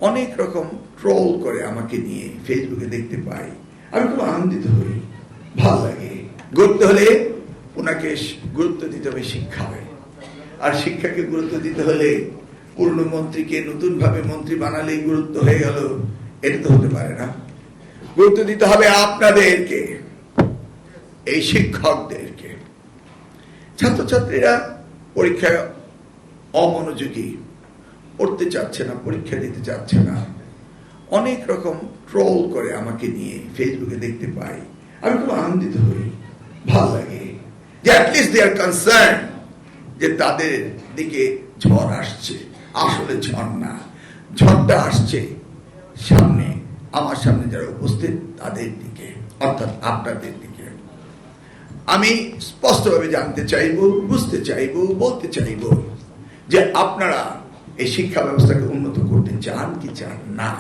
অনেক রকম ট্রোল করে আমাকে নিয়ে ফেসবুকে দেখতে পাই। আমি খুব আনন্দিত হই, ভালো লাগে। গুরুত্ব হলে ওনাকে গুরুত্ব দিতে হবে শিক্ষায়, আর শিক্ষাকে গুরুত্ব দিতে হলে পুরনো মন্ত্রীকে নতুন ভাবে মন্ত্রী বানালেই গুরুত্ব হয়ে গেল, এটা তো হতে পারে না। গুরুত্ব দিতে হবে আপনাদেরকে, এই শিক্ষকদেরকে। ছাত্রছাত্রীরা পরীক্ষায় অমনোযোগী, পড়তে চাচ্ছে না, পরীক্ষা দিতে চাচ্ছে না, অনেক রকম ট্রোল করে আমাকে নিয়ে ফেসবুকে দেখতে পাই। আমি খুব আনন্দিত হই, ভালো লাগে যে অ্যাটলিস্ট দে আর কনসার্ন, যে তাদের দিকে ঝড় আসছে। আসলে ঝড় না, ঝড়টা আসছে সামনে, আমার সামনে যারা উপস্থিত তাদের দিকে, অর্থাৎ আপনাদের দিকে। আমি স্পষ্টভাবে জানতে চাইব, বুঝতে চাইব, বলতে চাইব যে আপনারা এই শিক্ষা ব্যবস্থাকে উন্নত করতে চান কি চান না।